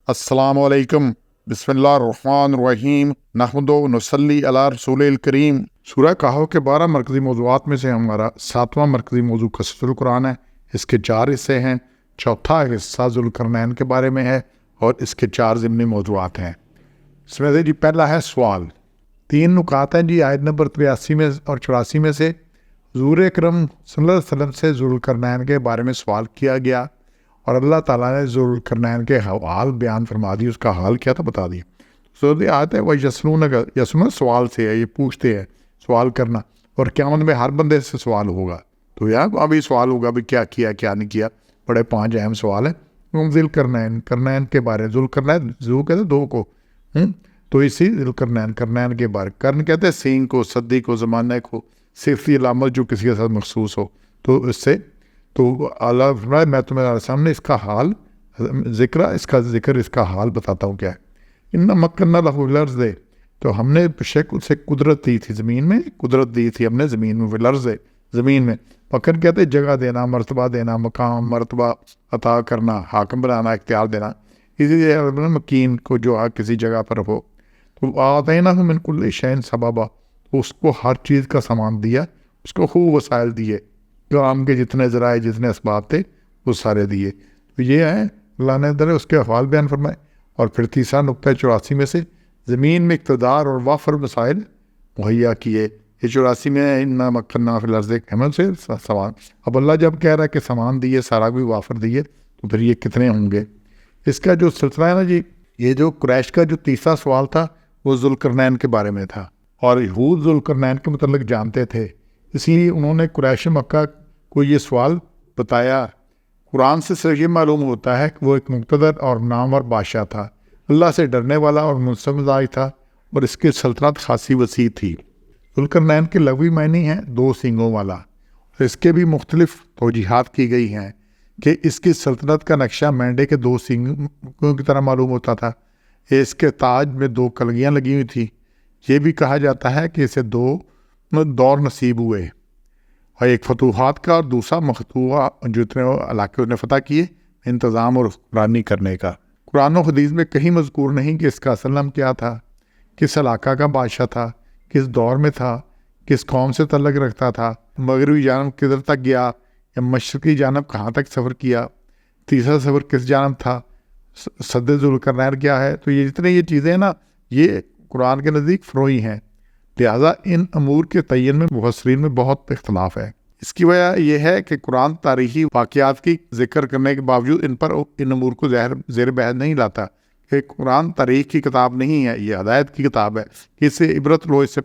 السلام علیکم، بسم اللہ الرحمن الرحیم، نحمد و نصلی علی رسول الکریم۔ سورہ کہف کے 12 مرکزی موضوعات میں سے ہمارا 7واں مرکزی موضوع قصص القرآن ہے۔ اس کے 4 حصے ہیں۔ چوتھا حصہ ذوالقرنین کے بارے میں ہے اور اس کے 4 ضمنی موضوعات ہیں۔ اس میں سے پہلا ہے سوال۔ 3 نکات ہیں آیت نمبر 83 میں اور 84 میں سے حضور اکرم صلی اللہ علیہ وسلم سے ذوالقرنین کے بارے میں سوال کیا گیا اور اللہ تعالیٰ نے ذوالقرنین کے حال بیان فرما دی۔ اس کا حال کیا تھا بتا دیا۔ سورۃ آیت ہے وہ یسنون سوال سے ہے، یہ پوچھتے ہیں، سوال کرنا، اور قیامت میں ہر بندے سے سوال ہوگا۔ تو یہاں ابھی سوال ہوگا بھی کیا کیا کیا نہیں کیا۔ بڑے 5 اہم سوال ہیں۔ ذوالقرنین کے بارے، ذوالقرنین ذو کہتے ہیں 2 کو، تو اسی ذوالقرنین کے بارے، کرن کہتے ہیں سینگ کو، صدی کو، زمانے کو، صفتی علامت جو کسی کے ساتھ مخصوص ہو، تو اس سے تو اللہ فرمائے میں تمہارے سامنے اس کا حال اس کا حال بتاتا ہوں کیا ہے۔ ان مکننا لہ فی الارض، تو ہم نے بشک اسے قدرت دی تھی زمین میں، قدرت دی تھی ہم نے زمین میں، فی الارض زمین میں۔ مکن کہتے ہیں جگہ دینا، مرتبہ دینا، مقام مرتبہ عطا کرنا، حاکم بنانا، اختیار دینا۔ اسی طرح مکین کو جو کسی جگہ پر ہو، تو آتیناہ من کل شیء سببا، اس کو ہر چیز کا سامان دیا، اس کو خوب وسائل دیے، کام کے جتنے ذرائع جتنے اسباب تھے وہ سارے دیے۔ تو یہ ہے اللہ نے در اس کے احوال بیان فرمائے۔ اور پھر تیسرا نقطہ 84 میں سے زمین میں اقتدار اور وافر وسائل مہیا کیے۔ یہ 84 میں انا مکننا فی الارض ہمیں سے سامان۔ اب اللہ جب کہہ رہا ہے کہ سامان دیے، سارا بھی وافر دیے، تو پھر یہ کتنے ہوں گے؟ اس کا جو سلسلہ ہے نا یہ جو قریش کا جو تیسرا سوال تھا وہ ذوالقرنین کے بارے میں تھا، اور یہود ذوالقرنین کے متعلق جانتے تھے، اسی لیے انہوں نے قریش مکہ کو یہ سوال بتایا۔ قرآن سے صرف یہ معلوم ہوتا ہے کہ وہ ایک مقتدر اور نامور بادشاہ تھا، اللہ سے ڈرنے والا اور منصفدار تھا، اور اس کی سلطنت خاصی وسیع تھی۔ ذوالقرنین کے لغوی معنی ہیں 2 سینگوں والا، اور اس کے بھی مختلف توجیحات کی گئی ہیں کہ اس کی سلطنت کا نقشہ مینڈے کے 2 سینگوں کی طرح معلوم ہوتا تھا۔ اس کے تاج میں 2 کلگیاں لگی ہوئی تھیں۔ یہ بھی کہا جاتا ہے کہ اسے 2 دور نصیب ہوئے، اور ایک فتوحات کا اور دوسرا مفتوحہ جتنے علاقے اس نے فتح کیے، انتظام اور حکمرانی کرنے کا۔ قرآن و حدیث میں کہیں مذکور نہیں کہ اس کا اصل نام کیا تھا، کس علاقہ کا بادشاہ تھا، کس دور میں تھا، کس قوم سے تعلق رکھتا تھا، مغربی جانب کدھر تک گیا یا مشرقی جانب کہاں تک سفر کیا، تیسرا سفر کس جانب تھا، صد ذوالقرنین کیا ہے۔ تو یہ جتنے یہ چیزیں ہیں نا، یہ قرآن کے نزدیک فروعی ہیں، لہٰذا ان امور کے تعین میں مفسرین میں بہت اختلاف ہے۔ اس کی وجہ یہ ہے کہ قرآن تاریخی واقعات کی ذکر کرنے کے باوجود ان امور کو زیر بحث نہیں لاتا، کہ قرآن تاریخ کی کتاب نہیں ہے، یہ ہدایت کی کتاب ہے، کہ اس سے عبرت لو، اس سے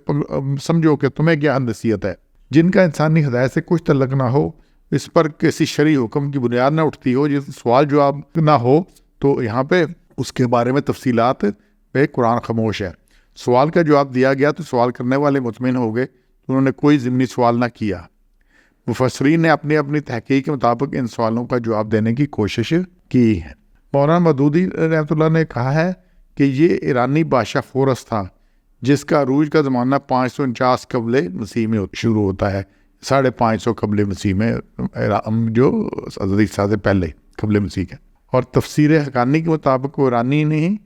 سمجھو کہ تمہیں کیا نصیحت ہے۔ جن کا انسانی ہدایت سے کچھ تعلق نہ ہو، اس پر کسی شرعی حکم کی بنیاد نہ اٹھتی ہو، جس سوال جواب نہ ہو، تو یہاں پہ اس کے بارے میں تفصیلات پہ قرآن خاموش ہے۔ سوال کا جواب دیا گیا تو سوال کرنے والے مطمئن ہو گئے، انہوں نے کوئی ضمنی سوال نہ کیا۔ مفسرین نے اپنی اپنی تحقیق کے مطابق ان سوالوں کا جواب دینے کی کوشش کی ہے۔ مولانا مودودی رحمۃ اللہ نے کہا ہے کہ یہ ایرانی بادشاح فورس تھا، جس کا عروج کا زمانہ 549 قبل مسیح میں شروع ہوتا ہے، 550 قبل مسیح میں، جو حضرت عیسیٰ سے پہلے قبل مسیح کے۔ اور تفسیر حقانی کے مطابق وہ ایرانی نہیں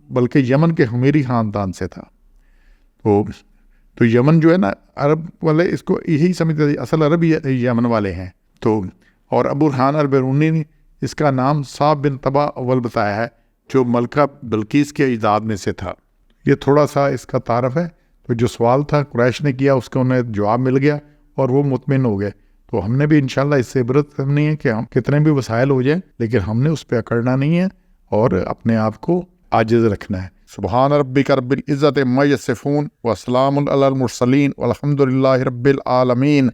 بلکہ یمن کے حمیری خاندان سے تھا۔ تو یمن جو ہے نا، عرب والے اس کو یہی سمجھتے تھے، اصل عرب یمن والے ہیں۔ تو اور ابو ریحان البیرونی نے اس کا نام صعب بن طبع اول بتایا ہے، جو ملکہ بلقیس کے اجداد میں سے تھا۔ یہ تھوڑا سا اس کا تعارف ہے۔ تو جو سوال تھا قریش نے کیا، اس کا انہیں جواب مل گیا اور وہ مطمئن ہو گئے۔ تو ہم نے بھی انشاءاللہ اس سے عبرت کرنی ہے کہ ہم کتنے بھی وسائل ہو جائیں، لیکن ہم نے اس پہ اکڑنا نہیں ہے اور اپنے آپ کو عاجز رکھنا ہے۔ سبحان ربک رب العزت عما یصفون وسلام علی المرسلین والحمد للہ رب العالمین۔